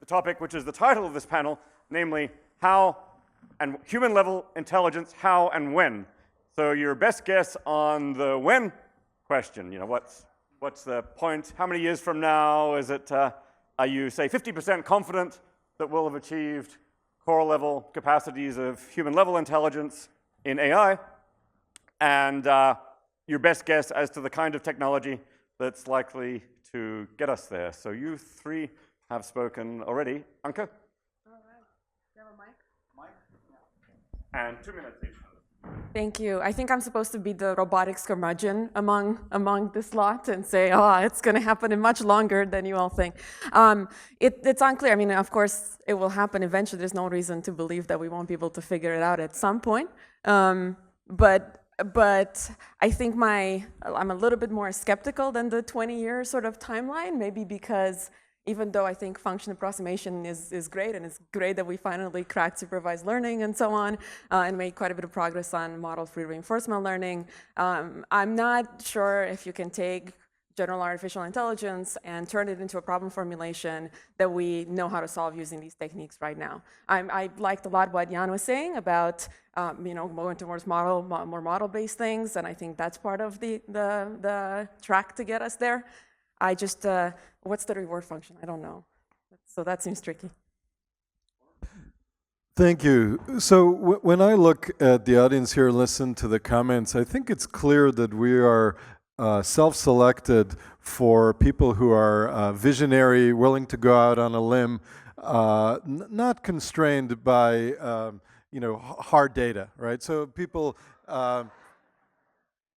topic which is the title of this panel, namely how and human-level intelligence, how and when. So your best guess on the when question, what's the point? How many years from now is it, are you, say, 50% confident that we'll have achieved core-level capacities of human-level intelligence in AI? And your best guess as to the kind of technology that's likely to get us there. So you three have spoken already. Anca? All right. Do you have a mic? And 2 minutes each. Thank you. I think I'm supposed to be the robotics curmudgeon among this lot and say, oh, it's going to happen in much longer than you all think. It's unclear. I mean, of course, it will happen eventually. There's no reason to believe that we won't be able to figure it out at some point. But I think I'm a little bit more skeptical than the 20-year sort of timeline, maybe because even though I think function approximation is great, and it's great that we finally cracked supervised learning and so on, and made quite a bit of progress on model-free reinforcement learning, I'm not sure if you can take general artificial intelligence and turn it into a problem formulation that we know how to solve using these techniques right now. I liked a lot what Yann was saying about going towards more model-based things, and I think that's part of the track to get us there. I just, what's the reward function? I don't know. So that seems tricky. Thank you. So when I look at the audience here and listen to the comments, I think it's clear that we are self-selected for people who are visionary, willing to go out on a limb, not constrained by hard data, right? So people,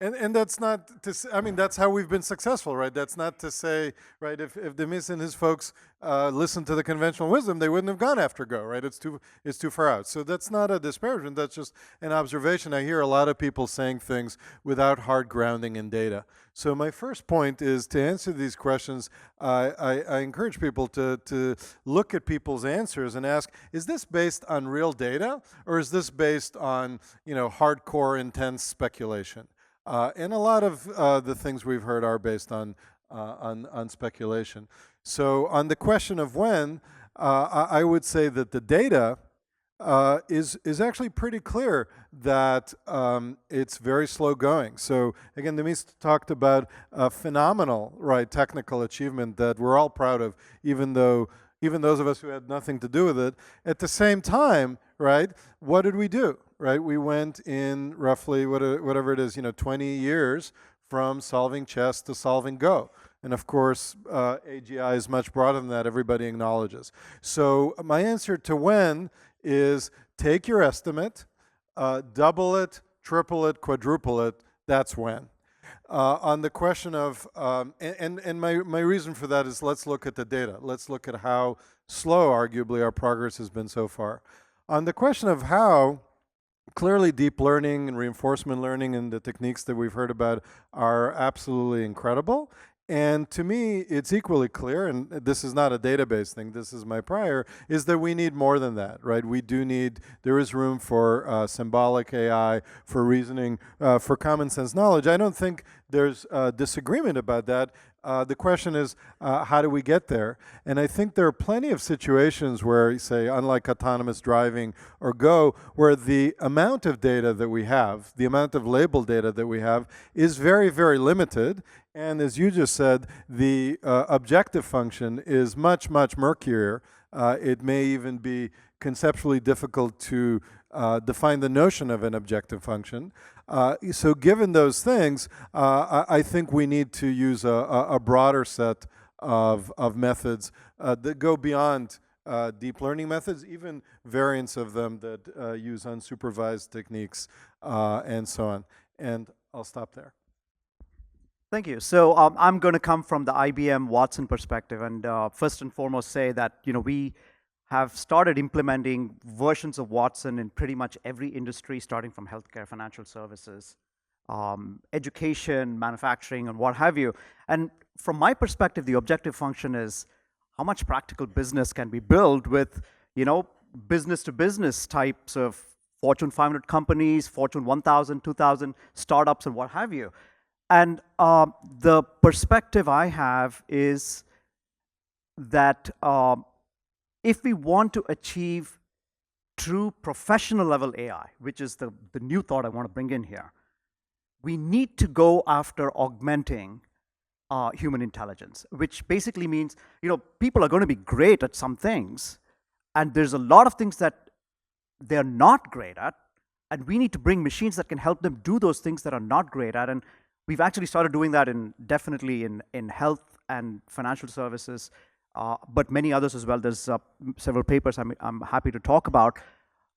and that's not to say, I mean, that's how we've been successful, right? That's not to say, right, if Demis and his folks listened to the conventional wisdom, they wouldn't have gone after Go, right? It's too far out. So that's not a disparagement, that's just an observation. I hear a lot of people saying things without hard grounding in data. So my first point is to answer these questions, I encourage people to look at people's answers and ask, is this based on real data, or is this based on, hardcore, intense speculation? And a lot of the things we've heard are based on speculation. So on the question of when, I would say that the data is actually pretty clear that it's very slow going. So again, Demis talked about a phenomenal, right, technical achievement that we're all proud of, even those of us who had nothing to do with it. At the same time, right, what did we do? Right, we went in roughly whatever it is, 20 years from solving chess to solving Go. And of course, AGI is much broader than that, everybody acknowledges. So my answer to when is take your estimate, double it, triple it, quadruple it, that's when. On the question of, and my reason for that is let's look at the data. Let's look at how slow, arguably, our progress has been so far. On the question of how, clearly deep learning and reinforcement learning and the techniques that we've heard about are absolutely incredible. And to me, it's equally clear, and this is not a database thing, this is my prior, is that we need more than that, right? We do need, there is room for symbolic AI, for reasoning, for common sense knowledge. I don't think there's disagreement about that. The question is, how do we get there? And I think there are plenty of situations where, say, unlike autonomous driving or Go, where the amount of data that we have, the amount of labeled data that we have is very, very limited. And as you just said, the objective function is much, much murkier. It may even be conceptually difficult to define the notion of an objective function. So given those things, I think we need to use a broader set of methods that go beyond deep learning methods, even variants of them that use unsupervised techniques and so on. And I'll stop there. Thank you. So I'm going to come from the IBM Watson perspective, and first and foremost say that we have started implementing versions of Watson in pretty much every industry, starting from healthcare, financial services, education, manufacturing, and what have you. And from my perspective, the objective function is how much practical business can be built with, business-to-business types of Fortune 500 companies, Fortune 1000, 2000 startups, and what have you. And the perspective I have is that if we want to achieve true professional level AI, which is the new thought I want to bring in here, we need to go after augmenting human intelligence, which basically means, people are going to be great at some things, and there's a lot of things that they're not great at, and we need to bring machines that can help them do those things that are not great at. And we've actually started doing that definitely in health and financial services, but many others as well. There's several papers I'm happy to talk about.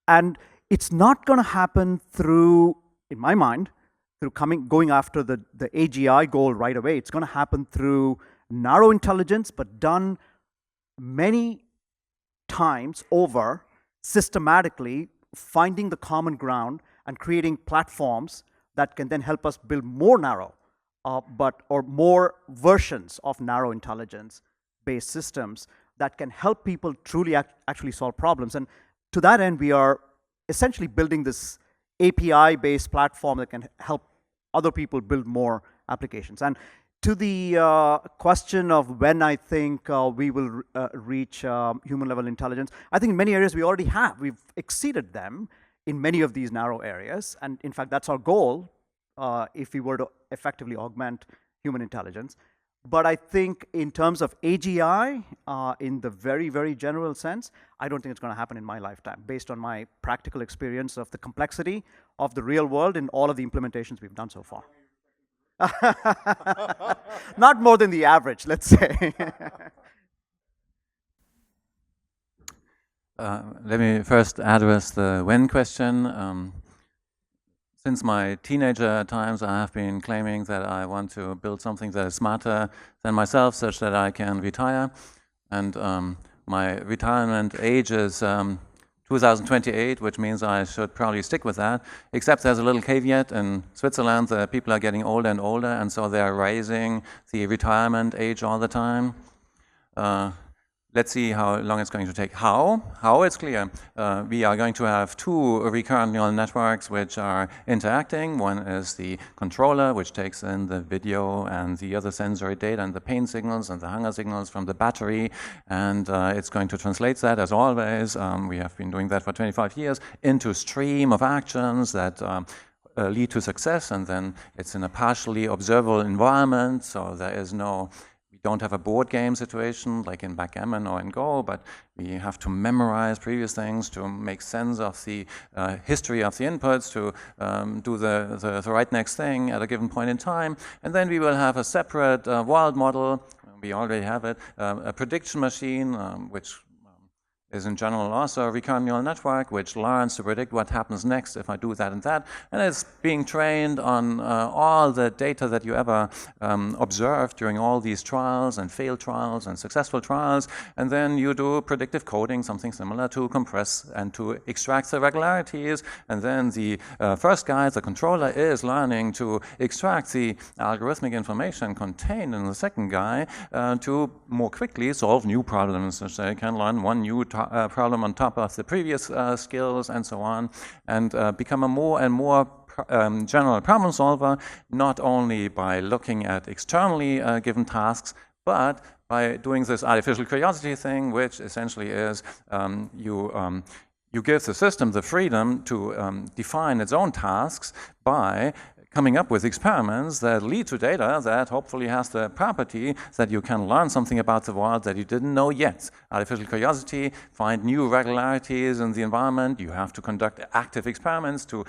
And it's not going to happen through, in my mind, through going after the AGI goal right away. It's going to happen through narrow intelligence, but done many times over, systematically, finding the common ground and creating platforms that can then help us build more narrow, or more versions of narrow intelligence-based systems that can help people truly actually solve problems. And to that end, we are essentially building this API-based platform that can help other people build more applications. And to the question of when I think we will reach human-level intelligence, I think in many areas we already have. We've exceeded them in many of these narrow areas. And in fact, that's our goal if we were to effectively augment human intelligence. But I think in terms of AGI, in the very, very general sense, I don't think it's going to happen in my lifetime, based on my practical experience of the complexity of the real world in all of the implementations we've done so far. Not more than the average, let's say. Let me first address the when question. Since my teenager times, I have been claiming that I want to build something that is smarter than myself, such that I can retire. And my retirement age is 2028, which means I should probably stick with that. Except there's a little caveat. In Switzerland, the people are getting older and older, and so they're raising the retirement age all the time. Let's see how long it's going to take. How? It's clear. We are going to have two recurrent neural networks which are interacting. One is the controller, which takes in the video and the other sensory data and the pain signals and the hunger signals from the battery. And it's going to translate that, as always. We have been doing that for 25 years, into a stream of actions that lead to success. And then it's in a partially observable environment, so there is no... don't have a board game situation like in backgammon or in Go, but we have to memorize previous things to make sense of the history of the inputs, to do the right next thing at a given point in time. And then we will have a separate world model. We already have it, a prediction machine, which is in general also a recurrent neural network, which learns to predict what happens next if I do that and that. And it's being trained on all the data that you ever observed during all these trials and failed trials and successful trials. And then you do predictive coding, something similar, to compress and to extract the regularities. And then the first guy, the controller, is learning to extract the algorithmic information contained in the second guy to more quickly solve new problems. So they can learn one new problem on top of the previous skills and so on, and become a more and more general problem solver, not only by looking at externally given tasks, but by doing this artificial curiosity thing, which essentially is you give the system the freedom to define its own tasks by coming up with experiments that lead to data that hopefully has the property that you can learn something about the world that you didn't know yet. Artificial curiosity, find new regularities in the environment. You have to conduct active experiments to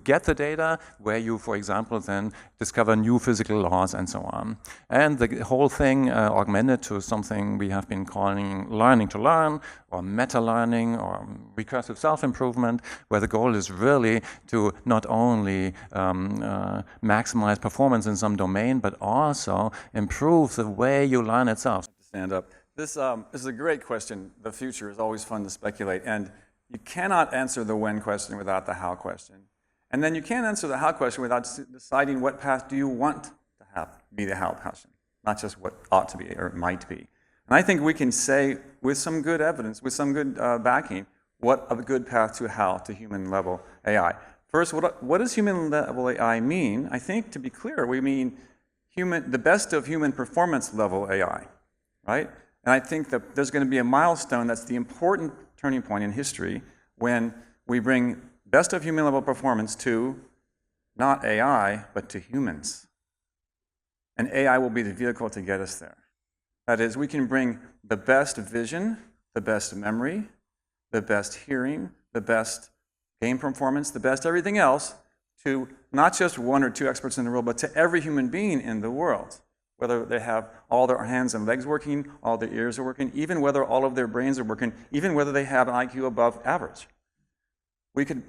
get the data, where you, for example, then discover new physical laws and so on. And the whole thing augmented to something we have been calling learning to learn, or meta-learning, or recursive self-improvement, where the goal is really to not only maximize performance in some domain, but also improve the way you learn itself. Stand up. This is a great question. The future is always fun to speculate, and you cannot answer the when question without the how question. And then you can't answer the how question without deciding what path do you want to have be the how question, not just what ought to be or might be. And I think we can say with some good evidence, with some good backing, what a good path to how to human-level AI. First, what does human-level AI mean? I think, to be clear, we mean the best of human performance-level AI, right? And I think that there's going to be a milestone that's the important turning point in history when we bring best of human level performance to not AI, but to humans. And AI will be the vehicle to get us there. That is, we can bring the best vision, the best memory, the best hearing, the best game performance, the best everything else to not just one or two experts in the world, but to every human being in the world. Whether they have all their hands and legs working, all their ears are working, even whether all of their brains are working, even whether they have an IQ above average.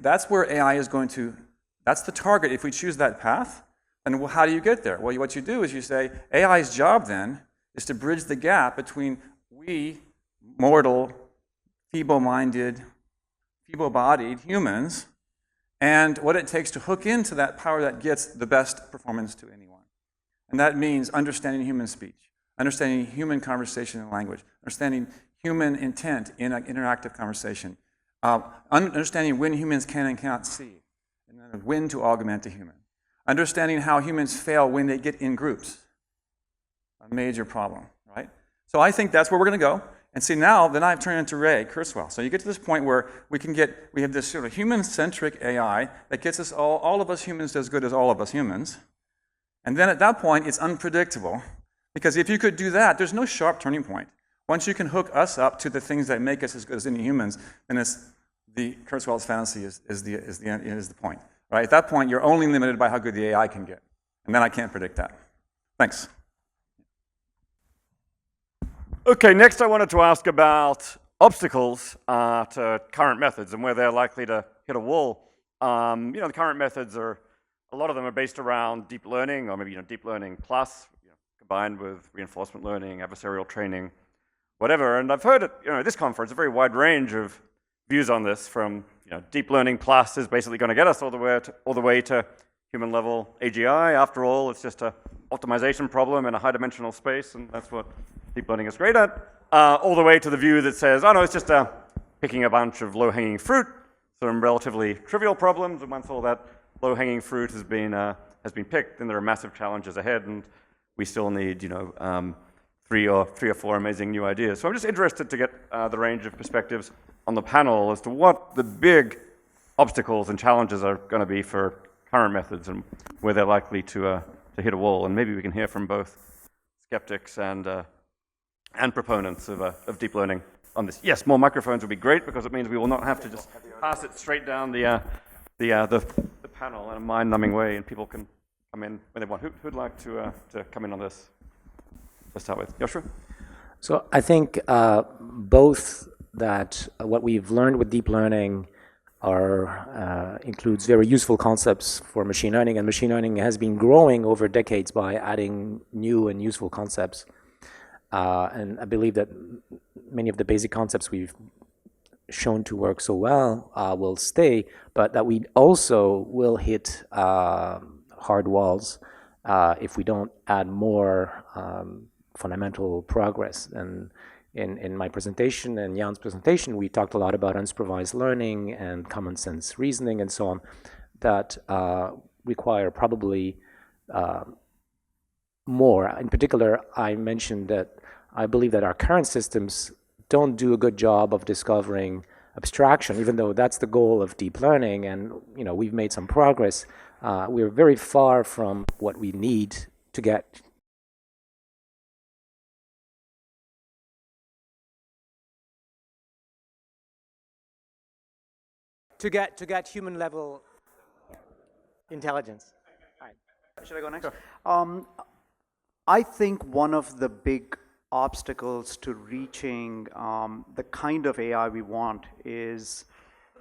That's where AI is going to, that's the target. If we choose that path, then how do you get there? Well, what you do is you say, AI's job then is to bridge the gap between we, mortal, feeble-minded, feeble-bodied humans, and what it takes to hook into that power that gets the best performance to anyone. And that means understanding human speech, understanding human conversation and language, understanding human intent in an interactive conversation, understanding when humans can and cannot see, and then when to augment a human, understanding how humans fail when they get in groups, a major problem, right? So I think that's where we're going to go. And see now, then I've turned into Ray Kurzweil. So you get to this point where we have this sort of human-centric AI that gets us all of us humans as good as all of us humans. And then at that point, it's unpredictable. Because if you could do that, there's no sharp turning point. Once you can hook us up to the things that make us as good as any humans, then it's the Kurzweil's fantasy is the point. Right? At that point, you're only limited by how good the AI can get. And then I can't predict that. Thanks. Okay, next I wanted to ask about obstacles to current methods and where they're likely to hit a wall. The current methods a lot of them are based around deep learning, or maybe deep learning plus, combined with reinforcement learning, adversarial training, whatever. And I've heard at this conference a very wide range of views on this. From deep learning plus is basically going to get us all the way to human level AGI. After all, it's just an optimization problem in a high-dimensional space, and that's what deep learning is great at. All the way to the view that says, oh no, it's just picking a bunch of low-hanging fruit, some relatively trivial problems, and once all that low-hanging fruit has been picked, then there are massive challenges ahead, and we still need three or four amazing new ideas. So I'm just interested to get the range of perspectives on the panel as to what the big obstacles and challenges are going to be for current methods and where they're likely to hit a wall. And maybe we can hear from both skeptics and proponents of deep learning on this. Yes, more microphones would be great because it means we will not have to just pass it straight down the panel in a mind-numbing way, and people can come in when they want. Who'd like to come in on this? Let's start with Yoshua. So I think both that what we've learned with deep learning includes very useful concepts for machine learning, and machine learning has been growing over decades by adding new and useful concepts. And I believe that many of the basic concepts we've shown to work so well will stay, but that we also will hit hard walls if we don't add more fundamental progress. And in my presentation and Yann's presentation, we talked a lot about unsupervised learning and common sense reasoning and so on that require probably more. In particular, I mentioned that I believe that our current systems don't do a good job of discovering abstraction, even though that's the goal of deep learning, and we've made some progress. We're very far from what we need to get human level intelligence. All right. Should I go next? Sure. I think one of the big obstacles to reaching the kind of AI we want is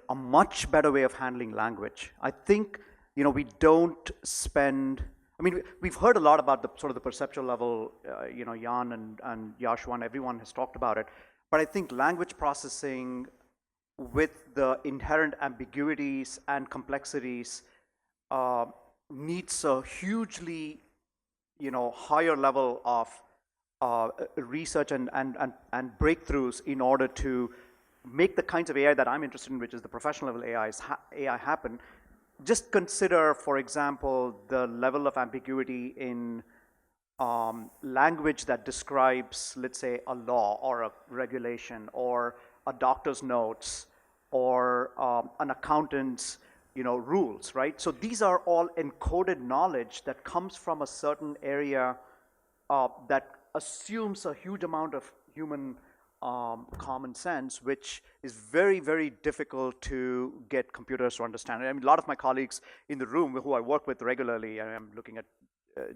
a much better way of handling language. I think we don't spend. I mean, we've heard a lot about the sort of the perceptual level. Yann and Yoshua and everyone has talked about it. But I think language processing, with the inherent ambiguities and complexities, needs a hugely higher level of research and breakthroughs in order to make the kinds of AI that I'm interested in, which is the professional level AI happen. Just consider, for example, the level of ambiguity in language that describes, let's say, a law or a regulation or a doctor's notes or an accountant's rules, right? So these are all encoded knowledge that comes from a certain area that assumes a huge amount of human common sense, which is very, very difficult to get computers to understand. I mean, a lot of my colleagues in the room who I work with regularly, and I'm looking at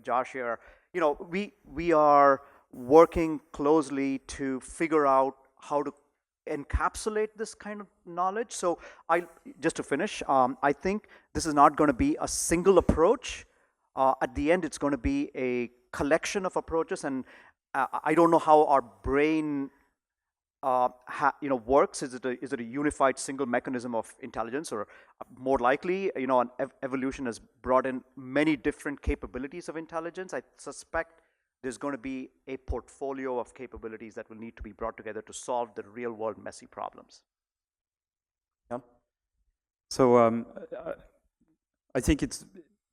Josh here, we are working closely to figure out how to encapsulate this kind of knowledge. So just to finish, I think this is not going to be a single approach. At the end, it's going to be a collection of approaches, and I don't know how our brain works. Is it a unified single mechanism of intelligence, or more likely, an evolution has brought in many different capabilities of intelligence? I suspect there's going to be a portfolio of capabilities that will need to be brought together to solve the real world messy problems. Yeah. So I think it's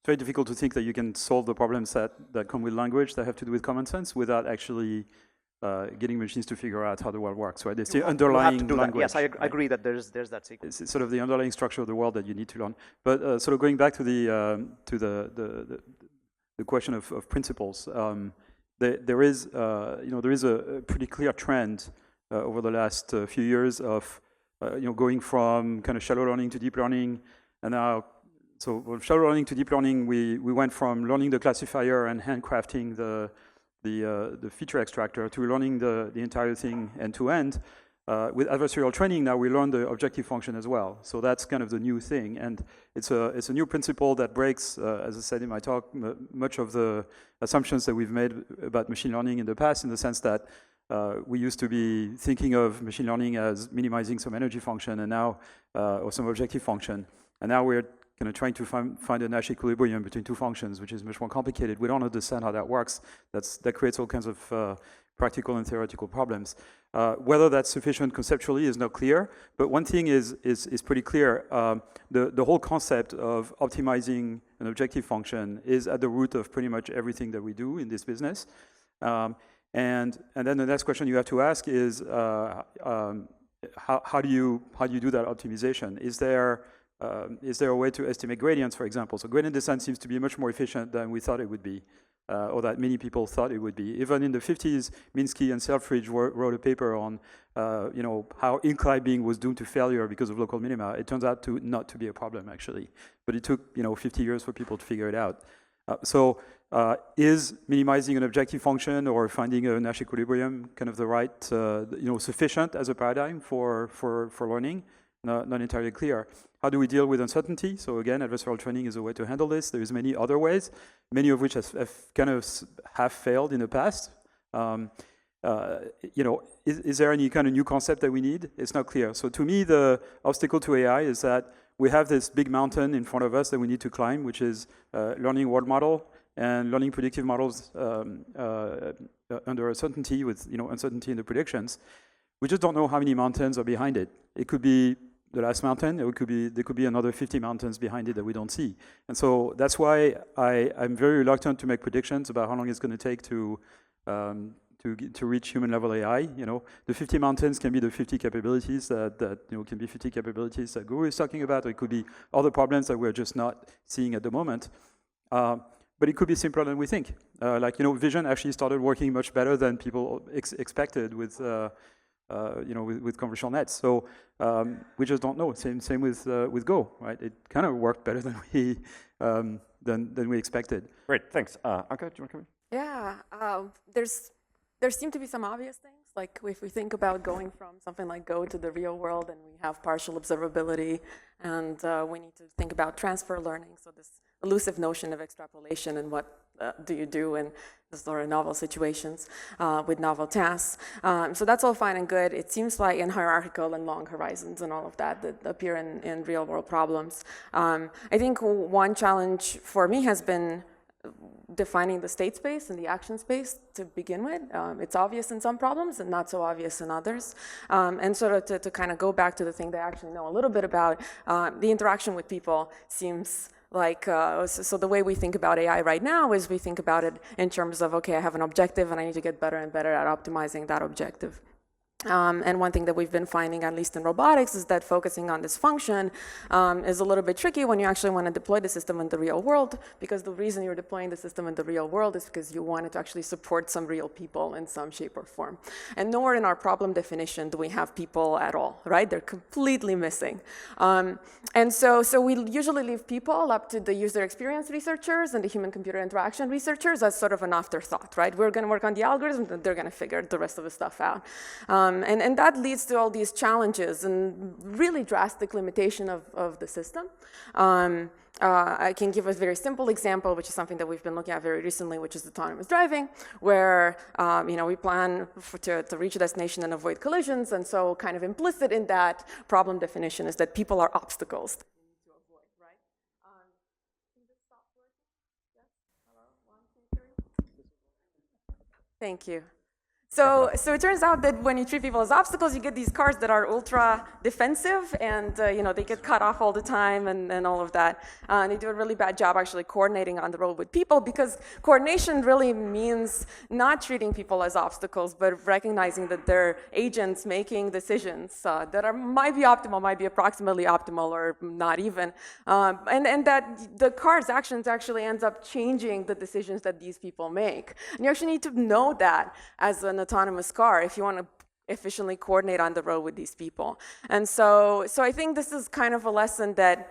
very difficult to think that you can solve the problems that come with language that have to do with common sense without actually getting machines to figure out how the world works, right? It's the underlying language. Yes, I agree that there's that sequence. It's sort of the underlying structure of the world that you need to learn. But sort of going back to the question of principles, there is a pretty clear trend over the last few years of going from kind of shallow learning to deep learning, and now. So from shallow learning to deep learning, we went from learning the classifier and handcrafting the feature extractor to learning the entire thing end to end. With adversarial training, now we learn the objective function as well. So that's kind of the new thing, and it's a new principle that breaks, as I said in my talk, much of the assumptions that we've made about machine learning in the past, in the sense that we used to be thinking of machine learning as minimizing some energy function, and now or some objective function, and now we're kind of trying to find a Nash equilibrium between two functions, which is much more complicated. We don't understand how that works. That creates all kinds of practical and theoretical problems. Whether that's sufficient conceptually is not clear, but one thing is pretty clear. The whole concept of optimizing an objective function is at the root of pretty much everything that we do in this business. And then the next question you have to ask is, how do you do that optimization? Is there a way to estimate gradients, for example? So gradient descent seems to be much more efficient than we thought it would be, or that many people thought it would be. Even in the 50s, Minsky and Selfridge wrote a paper on how in-climbing was doomed to failure because of local minima. It turns out not to be a problem, actually. But it took 50 years for people to figure it out. So is minimizing an objective function or finding a Nash equilibrium kind of the right, sufficient as a paradigm for learning? Not entirely clear. How do we deal with uncertainty? So again, adversarial training is a way to handle this. There's many other ways, many of which have failed in the past. Is there any kind of new concept that we need? It's not clear. So to me, the obstacle to AI is that we have this big mountain in front of us that we need to climb, which is learning world model and learning predictive models under uncertainty, with uncertainty in the predictions. We just don't know how many mountains are behind it. It could be the last mountain, there could be another 50 mountains behind it that we don't see. And so that's why I'm very reluctant to make predictions about how long it's going to take to reach human level AI. The 50 mountains can be the 50 capabilities that can be 50 capabilities that Guru is talking about, or it could be other problems that we're just not seeing at the moment. But it could be simpler than we think. Vision actually started working much better than people expected with convolutional nets. So we just don't know. Same with Go, right? It kind of worked better than we expected. Great, thanks. Anca, do you want to come in? Yeah, there seem to be some obvious things. Like if we think about going from something like Go to the real world, and we have partial observability, and we need to think about transfer learning. So this elusive notion of extrapolation and what do you do in the sort of novel situations with novel tasks. So that's all fine and good. It seems like in hierarchical and long horizons and all of that appear in real world problems. I think one challenge for me has been defining the state space and the action space to begin with. It's obvious in some problems and not so obvious in others. And sort of to kind of go back to the thing that I actually know a little bit about, the interaction with people seems So the way we think about AI right now is we think about it in terms of, okay, I have an objective and I need to get better and better at optimizing that objective. And one thing that we've been finding, at least in robotics, is that focusing on this function is a little bit tricky when you actually want to deploy the system in the real world, because the reason you're deploying the system in the real world is because you want it to actually support some real people in some shape or form. And nowhere in our problem definition do we have people at all, right? They're completely missing. And so we usually leave people up to the user experience researchers and the human-computer interaction researchers as sort of an afterthought, right? We're going to work on the algorithm, and they're going to figure the rest of the stuff out. And that leads to all these challenges and really drastic limitation of the system. I can give a very simple example, which is something that we've been looking at very recently, which is autonomous driving, where we plan to reach a destination and avoid collisions. And so kind of implicit in that problem definition is that people are obstacles that we need to avoid, right? Can this stop working? Yes? Hello? 1, 2, 3. Thank you. So it turns out that when you treat people as obstacles, you get these cars that are ultra defensive, and they get cut off all the time and all of that. And they do a really bad job actually coordinating on the road with people, because coordination really means not treating people as obstacles, but recognizing that they're agents making decisions that might be optimal, might be approximately optimal, or not even. And that the car's actions actually ends up changing the decisions that these people make. And you actually need to know that as an autonomous car if you want to efficiently coordinate on the road with these people. And so I think this is kind of a lesson that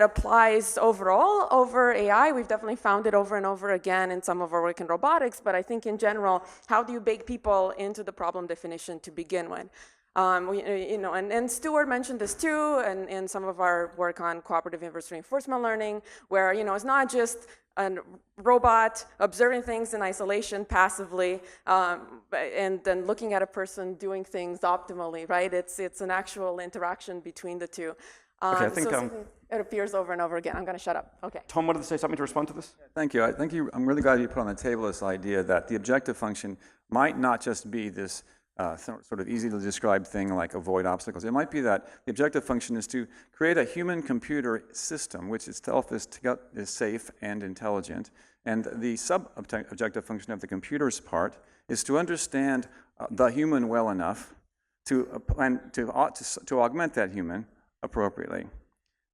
applies overall over AI. We've definitely found it over and over again in some of our work in robotics, but I think in general, how do you bake people into the problem definition to begin with? And Stuart mentioned this too, and in some of our work on cooperative inverse reinforcement learning, where it's not just a robot observing things in isolation passively, and then looking at a person doing things optimally, right? It's an actual interaction between the two. Okay, I think it appears over and over again. I'm going to shut up. Okay. Tom wanted to say something to respond to this? Thank you. I'm really glad you put on the table this idea that the objective function might not just be this sort of easy to describe thing like avoid obstacles. It might be that the objective function is to create a human-computer system which itself is safe and intelligent, and the sub-objective function of the computer's part is to understand the human well enough to augment that human appropriately.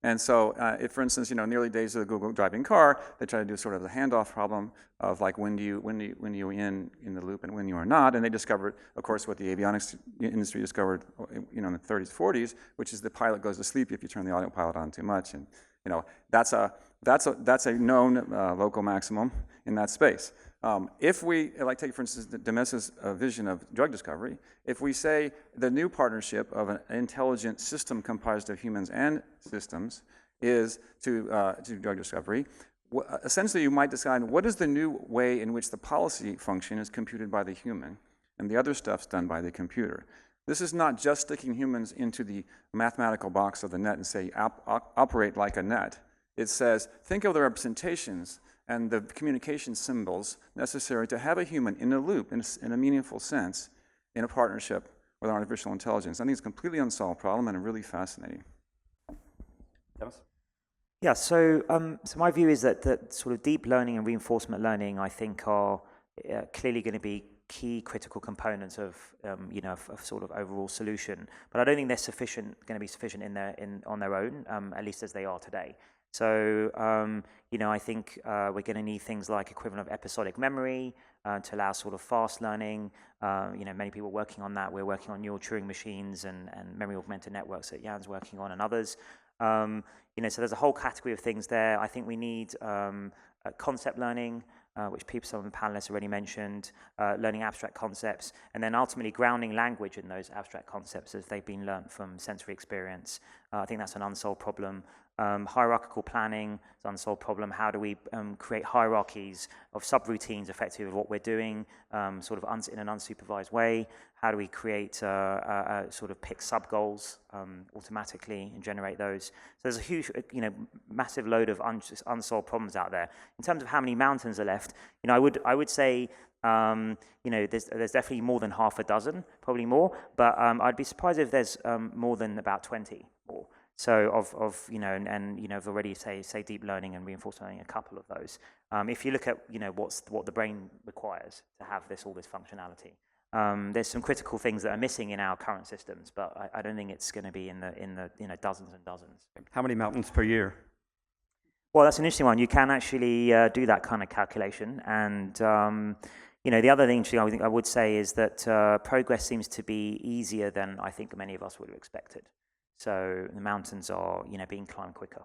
And so, if, for instance, in the early days of the Google driving car, they tried to do sort of the handoff problem of like when you in the loop and when you are not, and they discovered, of course, what the avionics industry discovered, in the 30s, 40s, which is the pilot goes to sleep if you turn the autopilot on too much, and that's a known local maximum in that space. If we, like take for instance Demis's vision of drug discovery, if we say the new partnership of an intelligent system comprised of humans and systems is to drug discovery, essentially you might decide what is the new way in which the policy function is computed by the human and the other stuff's done by the computer. This is not just sticking humans into the mathematical box of the net and say operate like a net. It says think of the representations and the communication symbols necessary to have a human in a loop, in a meaningful sense, in a partnership with artificial intelligence. I think it's a completely unsolved problem and really fascinating. Demis? Yeah, so my view is that sort of deep learning and reinforcement learning, I think, are clearly going to be key critical components of sort of overall solution. But I don't think they're going to be sufficient on their own, at least as they are today. So, I think we're going to need things like equivalent of episodic memory to allow sort of fast learning. Many people are working on that. We're working on neural Turing machines and memory augmented networks that Yann's working on and others. So there's a whole category of things there. I think we need concept learning, which some of the panelists already mentioned, learning abstract concepts, and then ultimately grounding language in those abstract concepts as they've been learned from sensory experience. I think that's an unsolved problem. Hierarchical planning is an unsolved problem. How do we create hierarchies of subroutines effectively of what we're doing, sort of in an unsupervised way? How do we create sort of pick sub-goals automatically and generate those? So there's a huge, massive load of unsolved problems out there. In terms of how many mountains are left, I would say, there's definitely more than half a dozen, probably more, but I'd be surprised if there's more than about 20 more. So you know, and you know, I've already say deep learning and reinforcement learning, a couple of those. If you look at, you know, what the brain requires to have all this functionality, there's some critical things that are missing in our current systems, but I don't think it's going to be in the you know, dozens and dozens. How many mountains per year? Well, that's an interesting one. You can actually do that kind of calculation, and you know, the other thing I think I would say is that progress seems to be easier than I think many of us would have expected. So the mountains are, you know, being climbed quicker.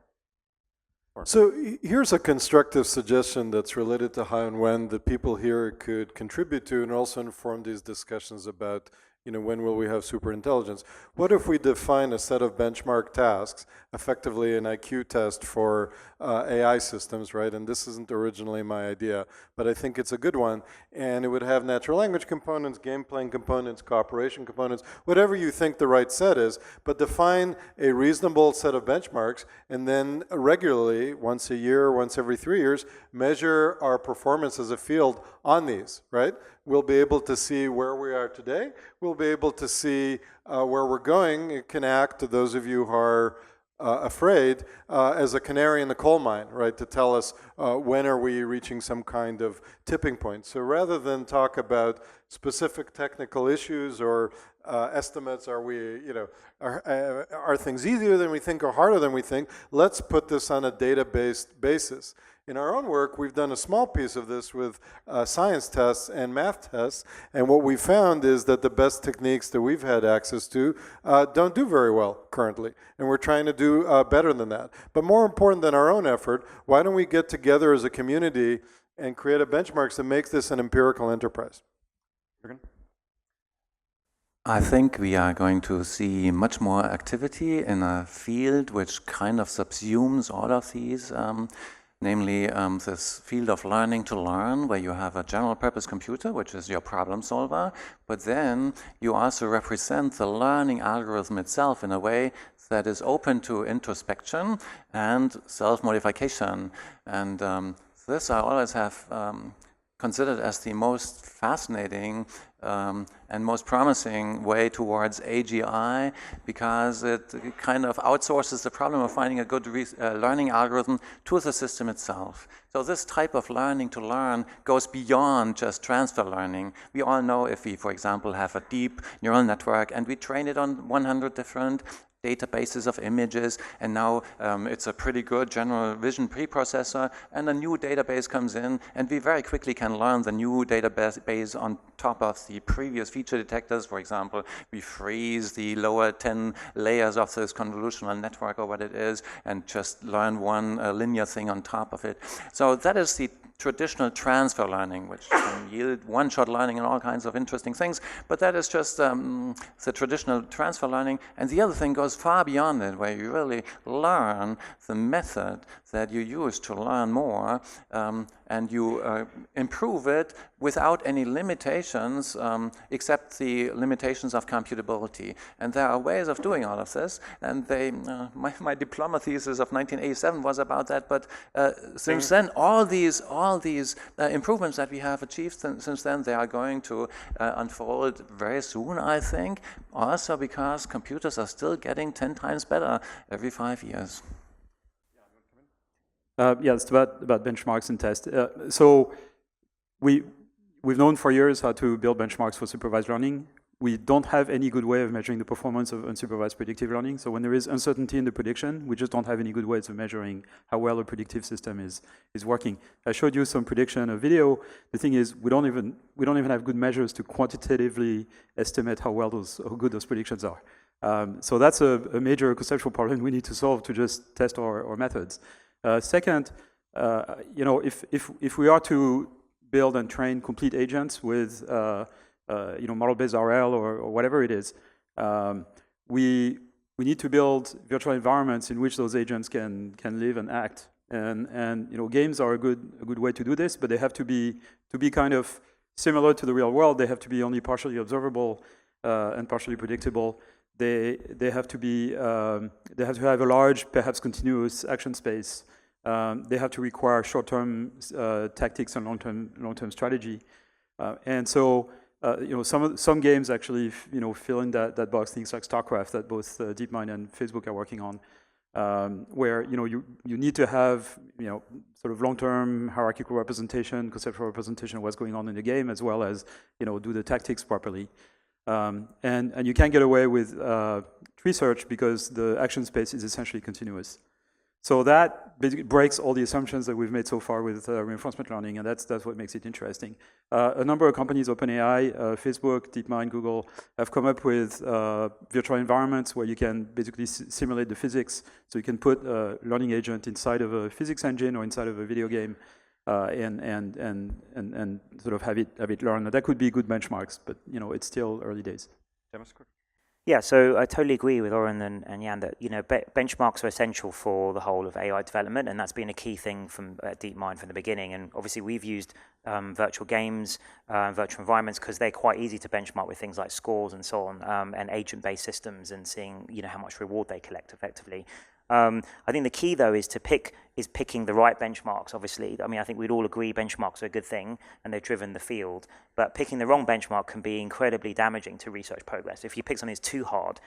So here's a constructive suggestion that's related to how and when that people here could contribute to and also inform these discussions about, you know, when will we have superintelligence? What if we define a set of benchmark tasks, effectively an IQ test for AI systems, right? And this isn't originally my idea, but I think it's a good one. And it would have natural language components, game playing components, cooperation components, whatever you think the right set is, but define a reasonable set of benchmarks and then regularly, once a year, once every 3 years, measure our performance as a field on these, right? We'll be able to see where we are today. We'll be able to see where we're going. It can act, to those of you who are afraid, as a canary in the coal mine, right? To tell us when are we reaching some kind of tipping point. So rather than talk about specific technical issues or estimates, are we, you know, are things easier than we think or harder than we think? Let's put this on a data-based basis. In our own work, we've done a small piece of this with science tests and math tests, and what we found is that the best techniques that we've had access to don't do very well currently, and we're trying to do better than that. But more important than our own effort, why don't we get together as a community and create a benchmarks that makes this an empirical enterprise? Jurgen? I think we are going to see much more activity in a field which kind of subsumes all of these, namely this field of learning to learn, where you have a general purpose computer, which is your problem solver, but then you also represent the learning algorithm itself in a way that is open to introspection and self-modification. And this I always have considered as the most fascinating and most promising way towards AGI, because it kind of outsources the problem of finding a good learning algorithm to the system itself. So this type of learning to learn goes beyond just transfer learning. We all know if we, for example, have a deep neural network and we train it on 100 different databases of images, and now it's a pretty good general vision preprocessor, and a new database comes in, and we very quickly can learn the new database on top of the previous feature detectors. For example, we freeze the lower 10 layers of this convolutional network or what it is, and just learn one linear thing on top of it. So that is the traditional transfer learning, which can yield one-shot learning and all kinds of interesting things, but that is just the traditional transfer learning. And the other thing goes far beyond it, where you really learn the method that you use to learn more, and you improve it without any limitations except the limitations of computability. And there are ways of doing all of this, and they, my diploma thesis of 1987 was about that, but since then all these improvements that we have achieved since then, they are going to unfold very soon, I think, also because computers are still getting 10 times better every 5 years. Yeah, it's about benchmarks and tests. So we've known for years how to build benchmarks for supervised learning. We don't have any good way of measuring the performance of unsupervised predictive learning. So when there is uncertainty in the prediction, we just don't have any good ways of measuring how well a predictive system is working. I showed you some prediction, a video. The thing is, we don't even have good measures to quantitatively estimate how good those predictions are. So that's a major conceptual problem we need to solve to just test our methods. Second, you know, if we are to build and train complete agents with you know, model-based RL or whatever it is, we need to build virtual environments in which those agents can live and act. And you know, games are a good way to do this, but they have to be kind of similar to the real world. They have to be only partially observable and partially predictable. They have to have a large, perhaps continuous action space. They have to require short-term tactics and long-term strategy. And so, you know, some games actually, you know, fill in that box. Things like StarCraft that both DeepMind and Facebook are working on. where you need to have sort of long-term hierarchical representation, conceptual representation of what's going on in the game, as well as do the tactics properly. And you can't get away with tree search because the action space is essentially continuous. So that basically breaks all the assumptions that we've made so far with reinforcement learning, and that's what makes it interesting. A number of companies, OpenAI, Facebook, DeepMind, Google, have come up with virtual environments where you can basically simulate the physics. So you can put a learning agent inside of a physics engine or inside of a video game, and sort of have it learn. That could be good benchmarks, but it's still early days. Yeah, so I totally agree with Oren and Yann that benchmarks are essential for the whole of AI development, and that's been a key thing from DeepMind from the beginning. And obviously, we've used virtual games, virtual environments, because they're quite easy to benchmark with things like scores and so on, and agent-based systems, and seeing how much reward they collect effectively. I think the key, though, is picking the right benchmarks, obviously. I mean, I think we'd all agree benchmarks are a good thing, and they've driven the field. But picking the wrong benchmark can be incredibly damaging to research progress. If you pick something that's too hard,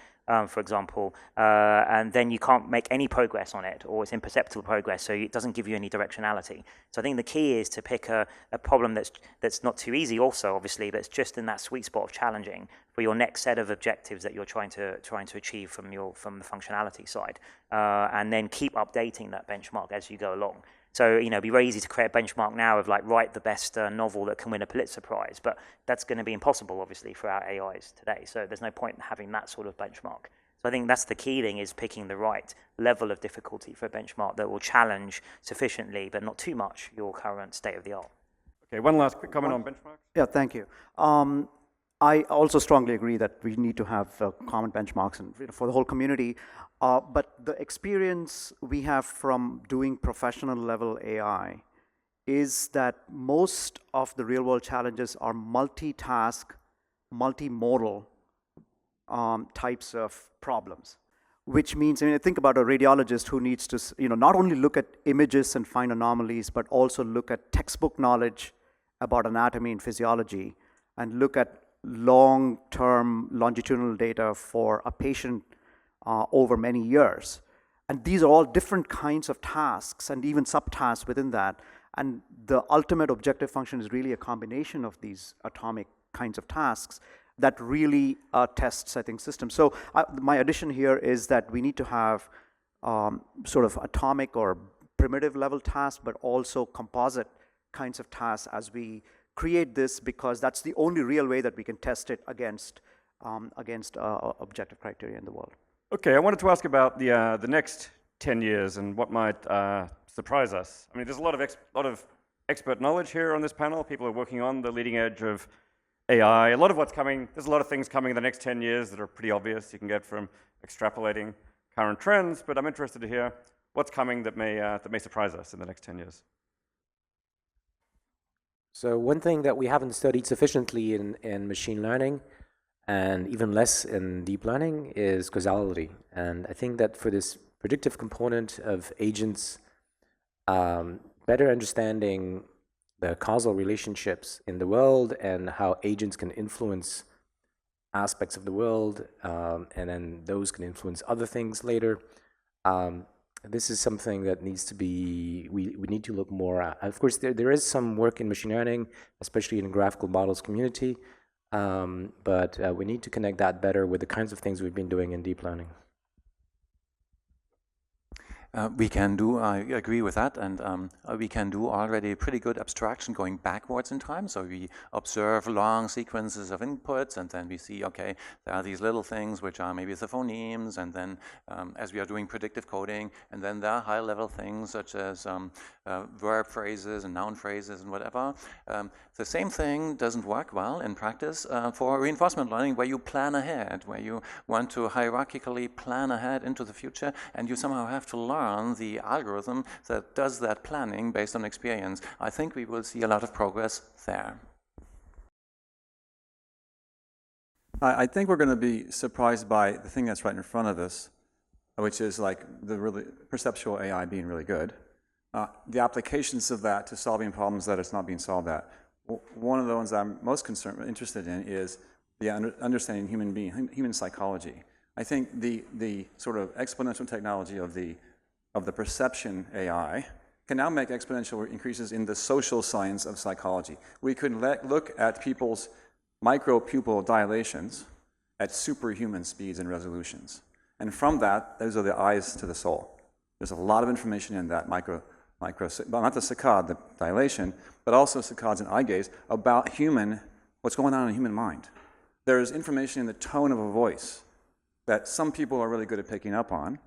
for example, and then you can't make any progress on it, or it's imperceptible progress, so it doesn't give you any directionality. So I think the key is to pick a problem that's not too easy also, obviously, but it's just in that sweet spot of challenging for your next set of objectives that you're trying to achieve from the functionality side. And then keep updating that benchmark as you go along. So, it'd be very easy to create a benchmark now of write the best novel that can win a Pulitzer Prize, but that's going to be impossible, obviously, for our AIs today. So there's no point in having that sort of benchmark. So I think that's the key thing, is picking the right level of difficulty for a benchmark that will challenge sufficiently, but not too much, your current state of the art. Okay, one last quick comment on benchmarks. Yeah, thank you. I also strongly agree that we need to have common benchmarks and for the whole community. But the experience we have from doing professional level AI is that most of the real world challenges are multitask, multimodal types of problems. Which means, think about a radiologist who needs to not only look at images and find anomalies, but also look at textbook knowledge about anatomy and physiology, and look at long-term longitudinal data for a patient over many years. And these are all different kinds of tasks and even subtasks within that. And the ultimate objective function is really a combination of these atomic kinds of tasks that really tests, I think, systems. So my addition here is that we need to have sort of atomic or primitive level tasks, but also composite kinds of tasks as we create this, because that's the only real way that we can test it against objective criteria in the world. Okay, I wanted to ask about the next 10 years and what might surprise us. I mean, there's a lot of expert knowledge here on this panel. People are working on the leading edge of AI. A lot of what's coming, there's a lot of things coming in the next 10 years that are pretty obvious. You can get from extrapolating current trends, but I'm interested to hear what's coming that may surprise us in the next 10 years. So one thing that we haven't studied sufficiently in machine learning, and even less in deep learning, is causality. And I think that for this predictive component of agents, better understanding the causal relationships in the world and how agents can influence aspects of the world, and then those can influence other things later. This is something that needs to be, we need to look more at. Of course, there is some work in machine learning, especially in the graphical models community, but we need to connect that better with the kinds of things we've been doing in deep learning. We can do, I agree with that, and we can do already pretty good abstraction going backwards in time. So we observe long sequences of inputs, and then we see, okay, there are these little things which are maybe the phonemes, and then as we are doing predictive coding, and then there are high-level things such as verb phrases and noun phrases and whatever. The same thing doesn't work well in practice for reinforcement learning, where you plan ahead, where you want to hierarchically plan ahead into the future, and you somehow have to learn the algorithm that does that planning based on experience. I think we will see a lot of progress there. I think we're going to be surprised by the thing that's right in front of us, which is like the really perceptual AI being really good. The applications of that to solving problems that it's not being solved at. One of the ones I'm most interested in is the understanding human psychology. I think the sort of exponential technology of the perception AI can now make exponential increases in the social science of psychology. We could look at people's micropupil dilations at superhuman speeds and resolutions. And from that, those are the eyes to the soul. There's a lot of information in that well, not the saccade, the dilation, but also saccades and eye gaze about what's going on in the human mind. There's information in the tone of a voice that some people are really good at picking up on.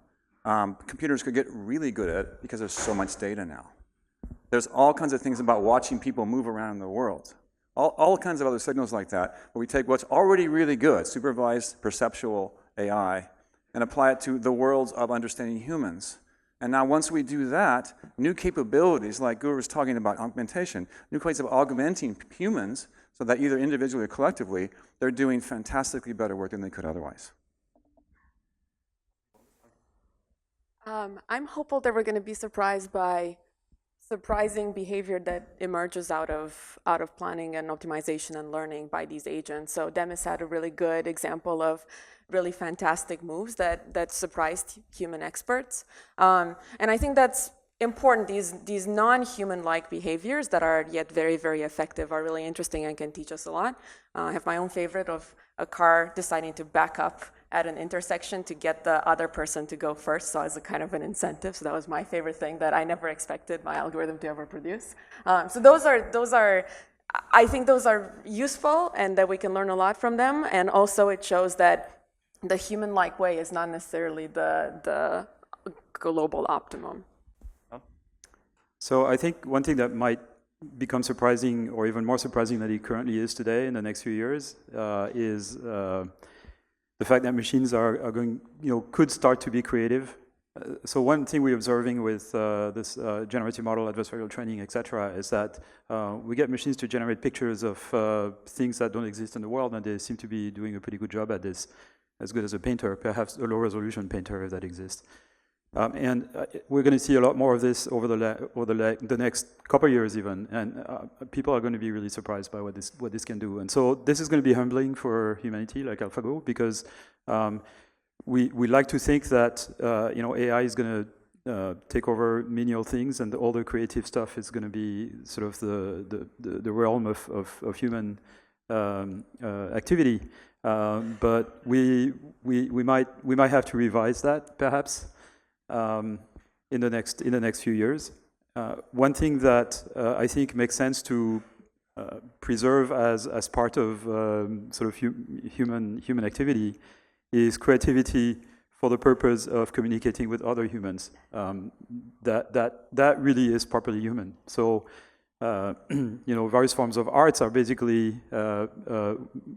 Computers could get really good at it because there's so much data now. There's all kinds of things about watching people move around in the world. All kinds of other signals like that, where we take what's already really good, supervised perceptual AI, and apply it to the worlds of understanding humans. And now once we do that, new capabilities, like Guru was talking about augmentation, new ways of augmenting humans so that either individually or collectively, they're doing fantastically better work than they could otherwise. I'm hopeful that we're going to be surprised by surprising behavior that emerges out of planning and optimization and learning by these agents. So Demis had a really good example of really fantastic moves that surprised human experts. And I think that's important. These non-human-like behaviors that are yet very, very effective are really interesting and can teach us a lot. I have my own favorite of a car deciding to back up at an intersection to get the other person to go first, so as a kind of an incentive. So that was my favorite thing that I never expected my algorithm to ever produce. So those are, I think those are useful and that we can learn a lot from them. And also it shows that the human-like way is not necessarily the global optimum. So I think one thing that might become surprising, or even more surprising than it currently is today in the next few years, is the fact that machines are going, could start to be creative. So one thing we're observing with this generative model, adversarial training, etc., is that we get machines to generate pictures of things that don't exist in the world, and they seem to be doing a pretty good job at this, as good as a painter, perhaps a low-resolution painter if that exists. And we're going to see a lot more of this over the next couple of years even, and people are going to be really surprised by what this can do. And so this is going to be humbling for humanity, like AlphaGo, because we like to think that AI is going to take over menial things, and all the creative stuff is going to be sort of the realm of human activity. But we might have to revise that perhaps. In the next few years. One thing that I think makes sense to preserve as part of sort of human activity is creativity for the purpose of communicating with other humans. That really is properly human. So various forms of arts are basically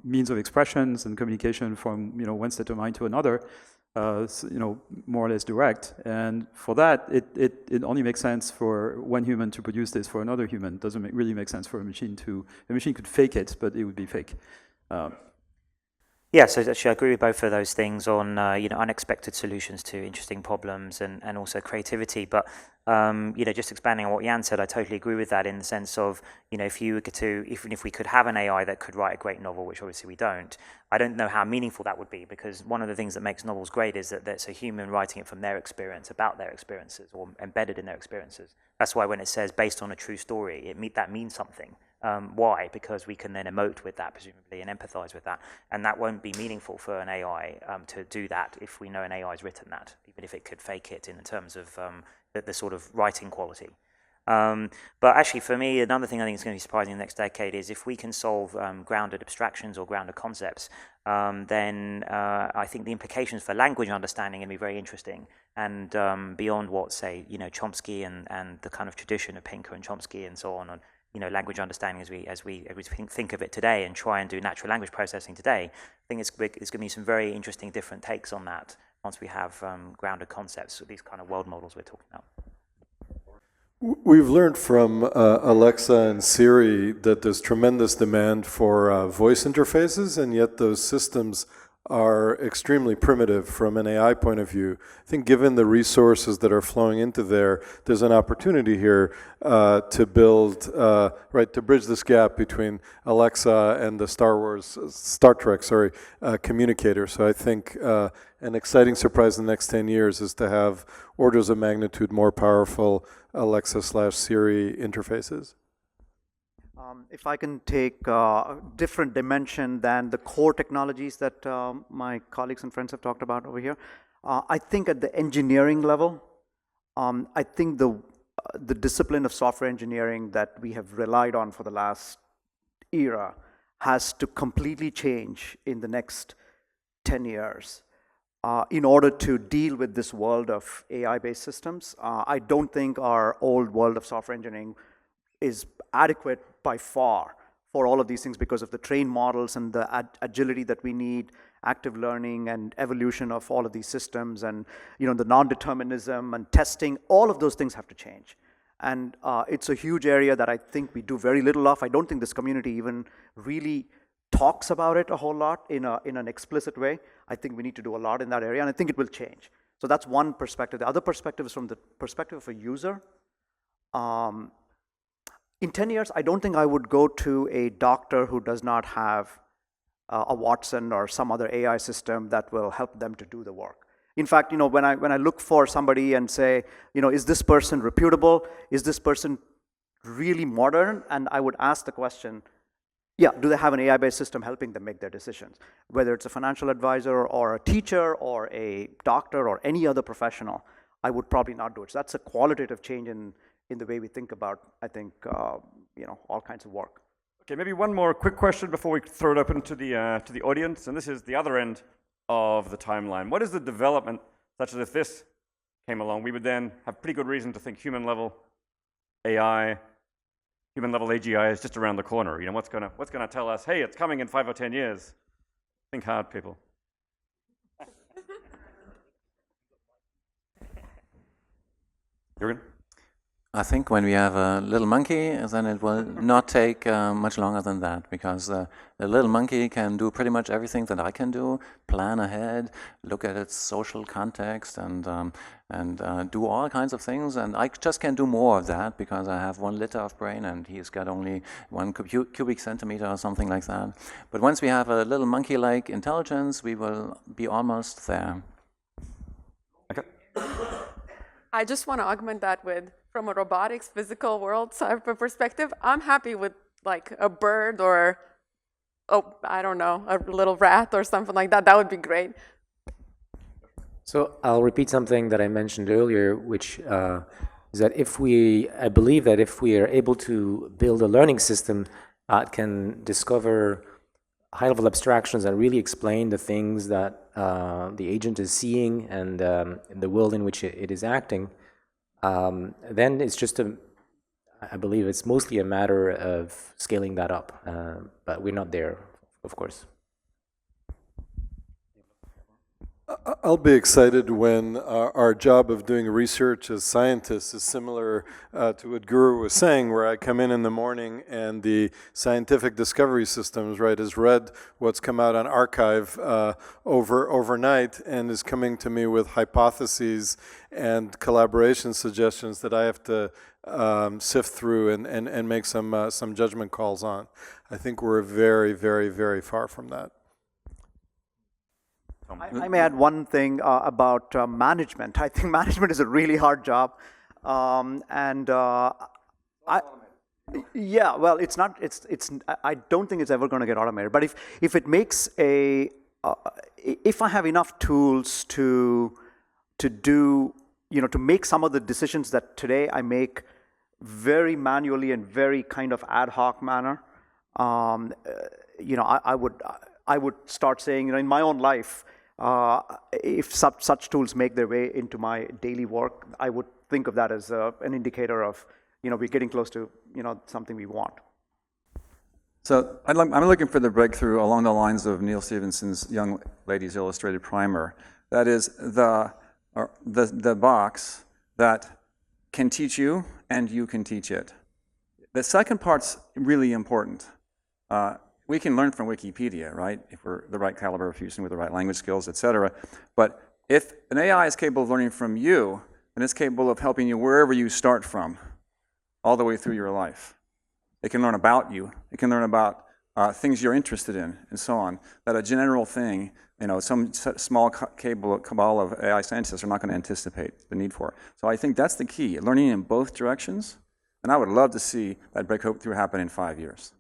means of expressions and communication from one state of mind to another. More or less direct, and for that, it only makes sense for one human to produce this for another human. It doesn't really make sense for a machine to. A machine could fake it, but it would be fake. Yeah, so actually I agree with both of those things on unexpected solutions to interesting problems and also creativity. But just expanding on what Yann said, I totally agree with that in the sense of even if we could have an AI that could write a great novel, which obviously we don't, I don't know how meaningful that would be, because one of the things that makes novels great is that it's a human writing it from their experience, about their experiences, or embedded in their experiences. That's why when it says based on a true story, that means something. Why? Because we can then emote with that, presumably, and empathize with that. And that won't be meaningful for an AI to do that if we know an AI has written that, even if it could fake it in terms of the sort of writing quality. But actually, for me, another thing I think is going to be surprising in the next decade is if we can solve grounded abstractions or grounded concepts, then I think the implications for language understanding are going to be very interesting. And beyond what, say, Chomsky and the kind of tradition of Pinker and Chomsky and so on, language understanding as we think of it today and try and do natural language processing today, I think it's going to be some very interesting different takes on that once we have grounded concepts, these kind of world models we're talking about. We've learned from Alexa and Siri that there's tremendous demand for voice interfaces, and yet those systems are extremely primitive from an AI point of view. I think given the resources that are flowing into there, there's an opportunity here to build, to bridge this gap between Alexa and the Star Trek, communicator. So I think an exciting surprise in the next 10 years is to have orders of magnitude more powerful Alexa/Siri interfaces. If I can take a different dimension than the core technologies that my colleagues and friends have talked about over here, I think at the engineering level, I think the discipline of software engineering that we have relied on for the last era has to completely change in the next 10 years in order to deal with this world of AI-based systems. I don't think our old world of software engineering is adequate by far for all of these things because of the trained models and the agility that we need, active learning and evolution of all of these systems, and the non-determinism and testing. All of those things have to change, and it's a huge area that I think we do very little of. I don't think this community even really talks about it a whole lot in an explicit way. I think we need to do a lot in that area, and I think it will change. So that's one perspective. The other perspective is from the perspective of a user. In 10 years, I don't think I would go to a doctor who does not have a Watson or some other AI system that will help them to do the work. In fact, when I look for somebody and say, is this person reputable? Is this person really modern? And I would ask the question, do they have an AI-based system helping them make their decisions? Whether it's a financial advisor or a teacher or a doctor or any other professional, I would probably not do it. So that's a qualitative change in the way we think about, I think, all kinds of work. Okay, maybe one more quick question before we throw it open to the audience, and this is the other end of the timeline. What is the development, such as if this came along, we would then have pretty good reason to think human-level AI, human-level AGI is just around the corner. What's gonna tell us, hey, it's coming in 5 or 10 years? Think hard, people. Jurgen? I think when we have a little monkey, then it will not take much longer than that, because the little monkey can do pretty much everything that I can do, plan ahead, look at its social context, and do all kinds of things. And I just can do more of that because I have 1 liter of brain and he's got only 1 cubic centimeter or something like that. But once we have a little monkey-like intelligence, we will be almost there. Okay. I just want to augment that with, from a robotics, physical world type of perspective, I'm happy with like a bird or, I don't know, a little rat or something like that. That would be great. So I'll repeat something that I mentioned earlier, which is that I believe that if we are able to build a learning system that can discover high-level abstractions and really explain the things that the agent is seeing and the world in which it is acting, then it's just I believe it's mostly a matter of scaling that up, but we're not there, of course. I'll be excited when our job of doing research as scientists is similar to what Guru was saying, where I come in the morning and the scientific discovery systems, has read what's come out on archive overnight and is coming to me with hypotheses and collaboration suggestions that I have to sift through and make some judgment calls on. I think we're very, very, very far from that. I may add one thing about management. I think management is a really hard job, it's not. I don't think it's ever going to get automated. But if it makes if I have enough tools to do, to make some of the decisions that today I make very manually and very kind of ad hoc manner, I would start saying, in my own life, if such tools make their way into my daily work, I would think of that as an indicator of, we're getting close to, something we want. So I'm looking for the breakthrough along the lines of Neil Stephenson's Young Ladies Illustrated Primer. That is the box that can teach you and you can teach it. The second part's really important. we can learn from Wikipedia, right? If we're the right caliber of using with the right language skills, et cetera. But if an AI is capable of learning from you, then it's capable of helping you wherever you start from, all the way through your life. It can learn about you. It can learn about things you're interested in, and so on. That a general thing, some small cabal of AI scientists are not going to anticipate the need for. So I think that's the key, learning in both directions. And I would love to see that breakthrough happen in 5 years.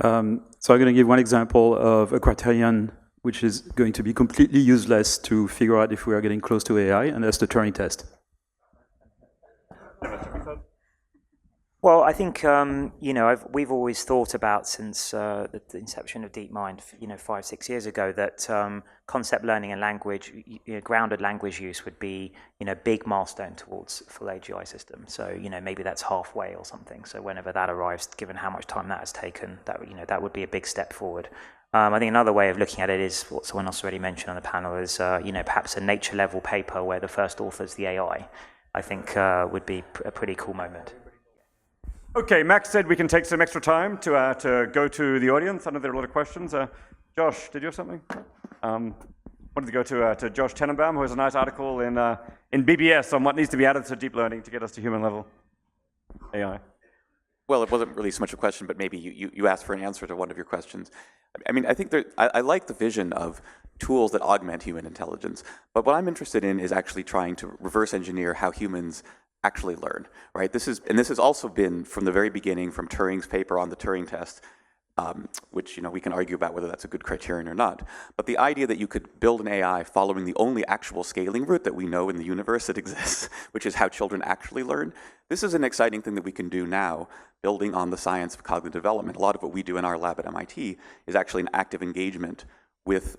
So I'm going to give one example of a criterion which is going to be completely useless to figure out if we are getting close to AI, and that's the Turing test. Well, I think we've always thought about since the inception of DeepMind, 5-6 years ago, that concept learning and language, grounded language use would be a big milestone towards full AGI system. So maybe that's halfway or something. So whenever that arrives, given how much time that has taken, that would be a big step forward. I think another way of looking at it is what someone else already mentioned on the panel is perhaps a nature level paper where the first author's the AI. I think would be a pretty cool moment. Okay, Max said we can take some extra time to go to the audience. I know there are a lot of questions. Josh, did you have something? Wanted to go to Josh Tenenbaum, who has a nice article in BBS on what needs to be added to deep learning to get us to human level AI. Well, it wasn't really so much a question, but maybe you asked for an answer to one of your questions. I mean, I think I like the vision of tools that augment human intelligence, but what I'm interested in is actually trying to reverse engineer how humans actually learn, right? This has also been from the very beginning, from Turing's paper on the Turing test, which we can argue about whether that's a good criterion or not. But the idea that you could build an AI following the only actual scaling route that we know in the universe that exists, which is how children actually learn, this is an exciting thing that we can do now, building on the science of cognitive development. A lot of what we do in our lab at MIT is actually an active engagement with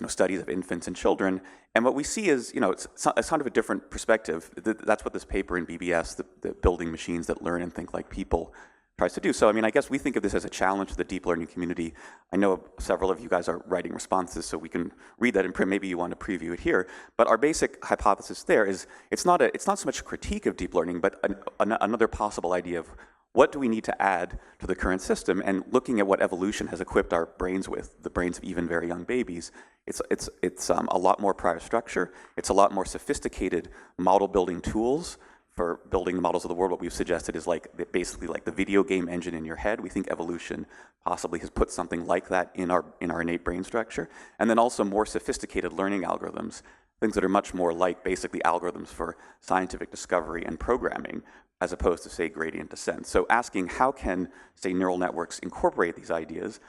studies of infants and children, and what we see is, it's kind of a different perspective. That's what this paper in BBS, the building machines that learn and think like people, tries to do. So, I mean, I guess we think of this as a challenge to the deep learning community. I know several of you guys are writing responses, so we can read that in print. Maybe you want to preview it here. But our basic hypothesis there is it's not so much a critique of deep learning, but another possible idea of what do we need to add to the current system, and looking at what evolution has equipped our brains with, the brains of even very young babies. It's a lot more prior structure. It's a lot more sophisticated model building tools for building the models of the world. What we've suggested is basically like the video game engine in your head. We think evolution possibly has put something like that in our innate brain structure. And then also more sophisticated learning algorithms, things that are much more like basically algorithms for scientific discovery and programming, as opposed to, say, gradient descent. So asking how can, say, neural networks incorporate these ideas,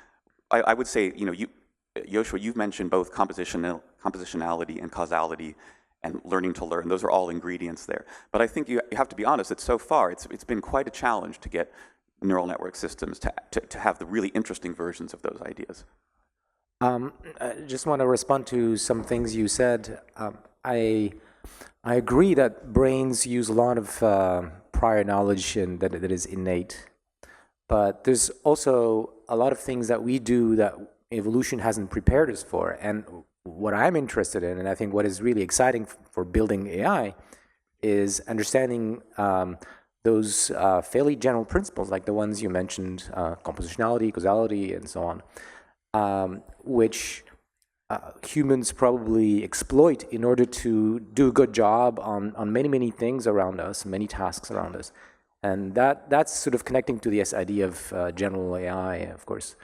I would say, Yoshua, you've mentioned both compositionality and causality and learning to learn. Those are all ingredients there. But I think you have to be honest that so far it's been quite a challenge to get neural network systems to have the really interesting versions of those ideas. I just want to respond to some things you said. I agree that brains use a lot of prior knowledge and that is innate. But there's also a lot of things that we do that evolution hasn't prepared us for. And what I'm interested in, and I think what is really exciting for building AI, is understanding those fairly general principles, like the ones you mentioned, compositionality, causality, and so on, which humans probably exploit in order to do a good job on many, many things around us, many tasks around us. And that's sort of connecting to this idea of general AI, of course.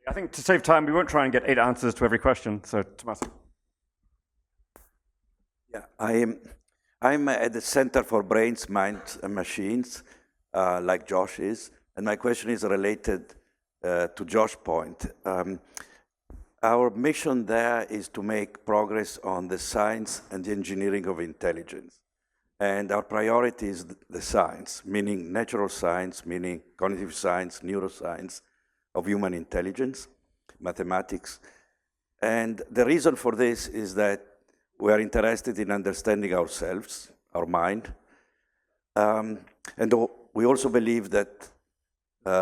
I think to save time, we won't try and get 8 answers to every question. So, Tomas. Yeah, I'm at the Center for Brains, Minds, and Machines, like Josh is. And my question is related to Josh's point. Our mission there is to make progress on the science and the engineering of intelligence. And our priority is the science, meaning natural science, meaning cognitive science, neuroscience of human intelligence, mathematics. And the reason for this is that we are interested in understanding ourselves, our mind. And we also believe that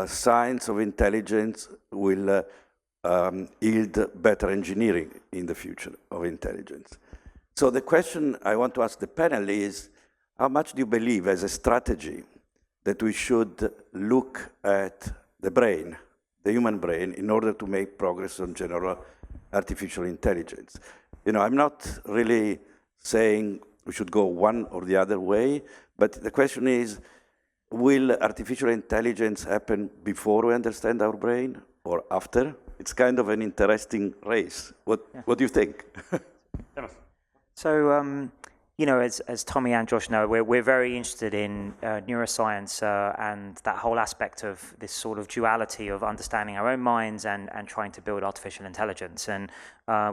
science of intelligence will yield better engineering in the future of intelligence. So the question I want to ask the panel is, how much do you believe as a strategy that we should look at the brain, the human brain, in order to make progress on general artificial intelligence. You know, I'm not really saying we should go one or the other way, but the question is, will artificial intelligence happen before we understand our brain or after? It's kind of an interesting race. What do you think? So, you know, as Tommy and Josh know, we're very interested in neuroscience and that whole aspect of this sort of duality of understanding our own minds and trying to build artificial intelligence. And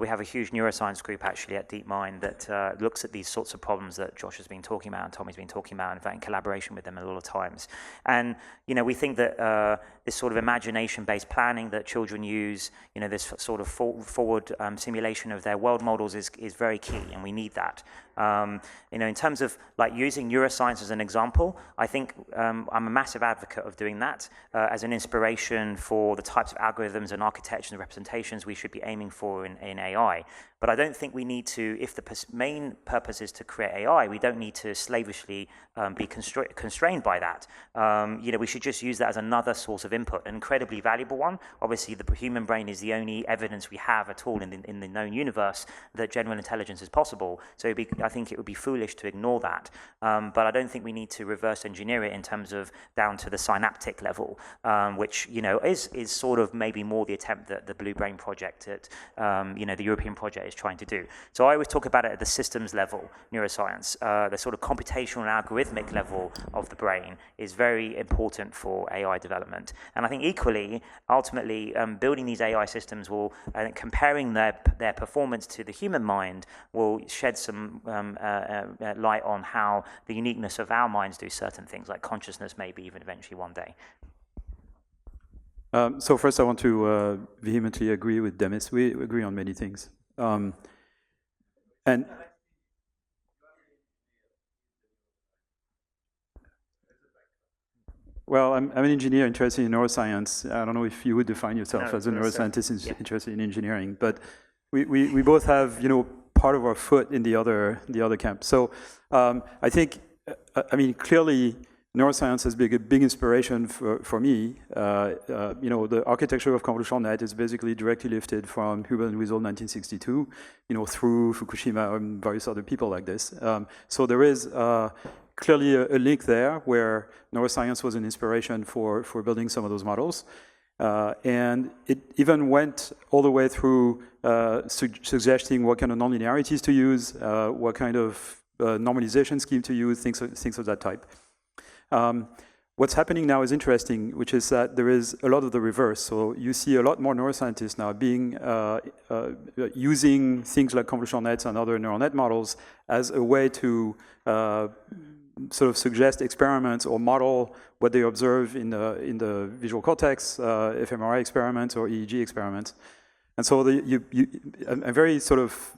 we have a huge neuroscience group actually at DeepMind that looks at these sorts of problems that Josh has been talking about and Tommy's been talking about, in fact, in collaboration with them a lot of times. And, you know, we think that this sort of imagination-based planning that children use, you know, this sort of forward simulation of their world models is very key, and we need that. You know, in terms of like using neuroscience as an example, I think I'm a massive advocate of doing that as an inspiration for the types of algorithms and architectures and representations we should be aiming for in AI. But I don't think we need to, if the main purpose is to create AI, we don't need to slavishly be constrained by that. You know, we should just use that as another source of input, an incredibly valuable one. Obviously, the human brain is the only evidence we have at all in the known universe that general intelligence is possible. So I think it would be foolish to ignore that. But I don't think we need to reverse engineer it in terms of down to the synaptic level, which, you know, is sort of maybe more the attempt that the Blue Brain project at, you know, the European project is trying to do. So I always talk about it at the systems level, neuroscience. The sort of computational and algorithmic level of the brain is very important for AI development. And I think equally, ultimately, building these AI systems will, comparing their performance to the human mind will shed some light on how the uniqueness of our minds do certain things, like consciousness maybe even eventually one day. So first I want to vehemently agree with Demis. We agree on many things. And well, I'm an engineer interested in neuroscience. I don't know if you would define yourself as a neuroscientist interested in engineering, but we both have, you know, part of our foot in the other camp. So I think, I mean, clearly neuroscience has been a big inspiration for me. You know, the architecture of convolutional net is basically directly lifted from Huber and Wiesel 1962, you know, through Fukushima and various other people like this. So there is clearly a link there where neuroscience was an inspiration for building some of those models. And it even went all the way through suggesting what kind of nonlinearities to use, what kind of normalization scheme to use, things of that type. What's happening now is interesting, which is that there is a lot of the reverse. So you see a lot more neuroscientists now being using things like convolutional nets and other neural net models as a way to sort of suggest experiments or model what they observe in the visual cortex, fMRI experiments or EEG experiments. And so I'm very sort of,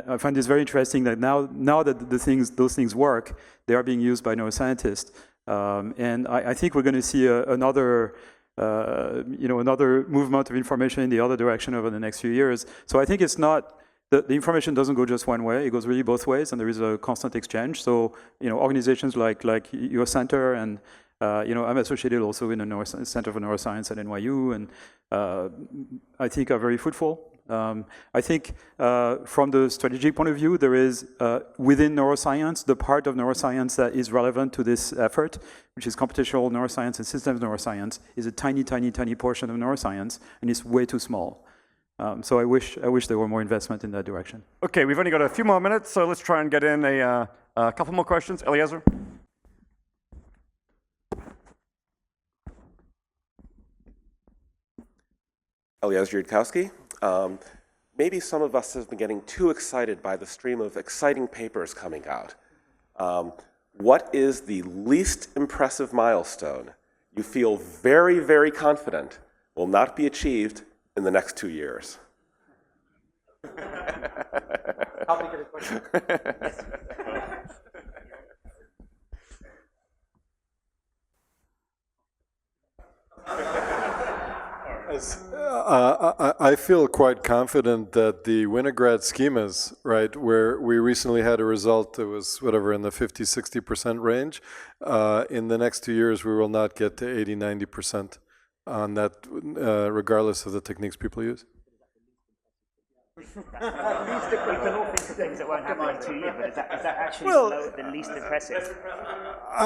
I find this very interesting that now that those things work, they are being used by neuroscientists. And I think we're going to see another movement of information in the other direction over the next few years. So I think it's not, the information doesn't go just one way, it goes really both ways, and there is a constant exchange. So, you know, organizations like your center and, you know, I'm associated also in the Center for Neuroscience at NYU, and I think are very fruitful. I think from the strategic point of view, there is within neuroscience, the part of neuroscience that is relevant to this effort, which is computational neuroscience and systems neuroscience, is a tiny, tiny, tiny portion of neuroscience, and it's way too small. So I wish there were more investment in that direction. Okay, we've only got a few more minutes, so let's try and get in a couple more questions. Eliezer? Eliezer Yudkowsky. Maybe some of us have been getting too excited by the stream of exciting papers coming out. What is the least impressive milestone you feel very, very confident will not be achieved in the next 2 years? Complicated question. I feel quite confident that the Winograd schemas, right, where we recently had a result that was whatever in the 50-60% range, in the next 2 years we will not get to 80-90% on that, regardless of the techniques people use. We can all think of things that won't happen in 2 years, but is that actually the least impressive?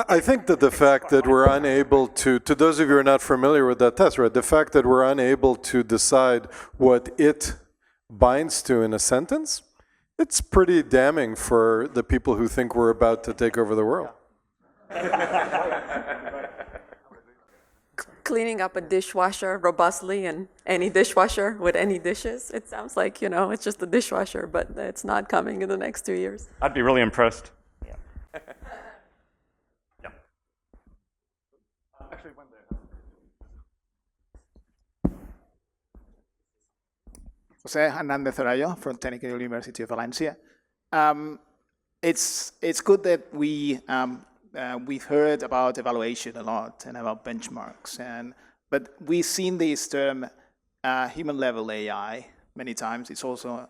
I think that the fact that we're unable to those of you who are not familiar with that test, right, the fact that we're unable to decide what it binds to in a sentence, it's pretty damning for the people who think we're about to take over the world. Cleaning up a dishwasher robustly in any dishwasher with any dishes. It sounds like, it's just a dishwasher, but it's not coming in the next 2 years. I'd be really impressed. Yeah. Yeah. Actually, one there. José Hernández Orayo from Technical University of Valencia. It's good that we've heard about evaluation a lot and about benchmarks, but we've seen this term human-level AI many times. It's also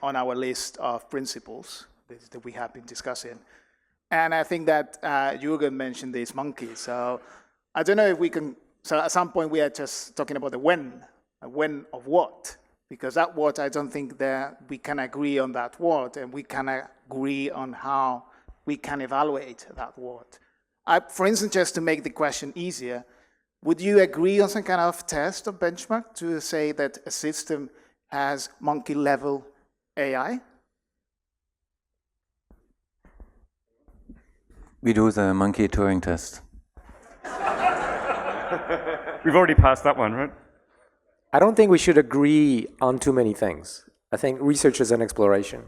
on our list of principles that we have been discussing. And I think that Jurgen mentioned these monkeys. So I don't know if we can, so at some point we are just talking about the when of what, because that what, I don't think that we can agree on that what, and we can agree on how we can evaluate that what. For instance, just to make the question easier, would you agree on some kind of test or benchmark to say that a system has monkey-level AI? We do the monkey Turing test. We've already passed that one, right? I don't think we should agree on too many things. I think research is an exploration.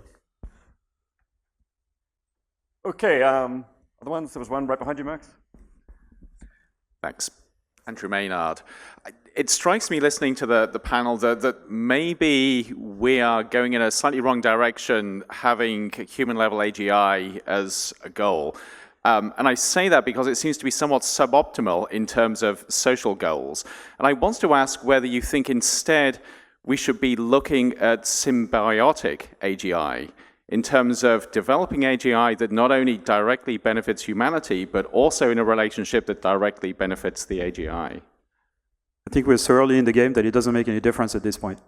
Okay, other ones? There was one right behind you, Max. Thanks. Andrew Maynard. It strikes me listening to the panel that maybe we are going in a slightly wrong direction, having human-level AGI as a goal. And I say that because it seems to be somewhat suboptimal in terms of social goals. And I want to ask whether you think instead we should be looking at symbiotic AGI in terms of developing AGI that not only directly benefits humanity, but also in a relationship that directly benefits the AGI. I think we're so early in the game that it doesn't make any difference at this point.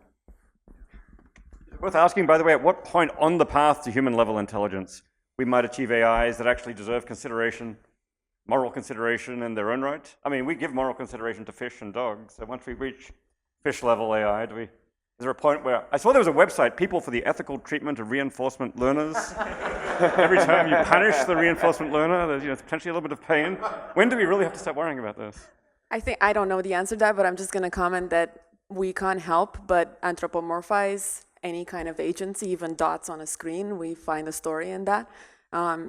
Worth asking, by the way, at what point on the path to human-level intelligence we might achieve AIs that actually deserve consideration, moral consideration in their own right? I mean, we give moral consideration to fish and dogs, so once we reach fish-level AI, is there a point where, I saw there was a website, People for the Ethical Treatment of Reinforcement Learners. Every time you punish the reinforcement learner, there's potentially a little bit of pain. When do we really have to start worrying about this? I don't know the answer to that, but I'm just going to comment that we can't help but anthropomorphize any kind of agency, even dots on a screen. We find a story in that.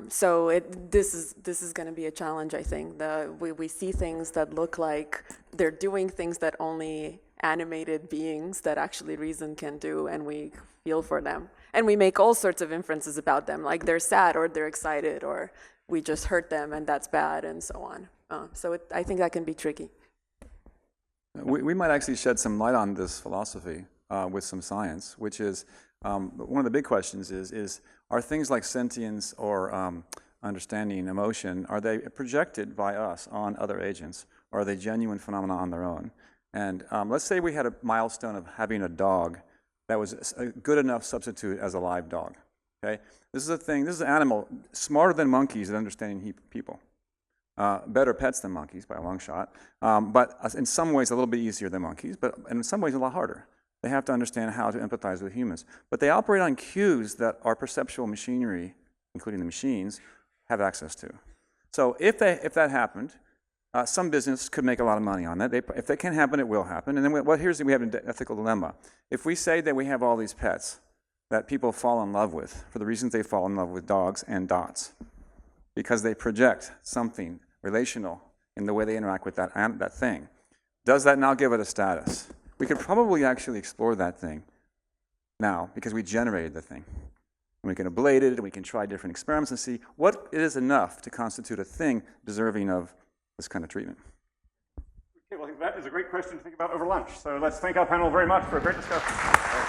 So this is going to be a challenge, I think. We see things that look like they're doing things that only animated beings that actually reason can do, and we feel for them. And we make all sorts of inferences about them, like they're sad or they're excited or we just hurt them and that's bad and so on. So I think that can be tricky. We might actually shed some light on this philosophy with some science, which is one of the big questions is are things like sentience or understanding emotion, are they projected by us on other agents, or are they genuine phenomena on their own? And let's say we had a milestone of having a dog that was a good enough substitute as a live dog. Okay, this is a thing. This is an animal smarter than monkeys at understanding people. Better pets than monkeys by a long shot, but in some ways a little bit easier than monkeys, but in some ways a lot harder. They have to understand how to empathize with humans. But they operate on cues that our perceptual machinery, including the machines, have access to. So if that happened, some business could make a lot of money on that. If that can happen, it will happen. And then we have an ethical dilemma. If we say that we have all these pets that people fall in love with for the reasons they fall in love with dogs and dots, because they project something relational in the way they interact with that thing, does that now give it a status? We could probably actually explore that thing now because we generated the thing. And we can ablate it, and we can try different experiments and see what it is enough to constitute a thing deserving of this kind of treatment. Okay, well, that is a great question to think about over lunch. So let's thank our panel very much for a great discussion.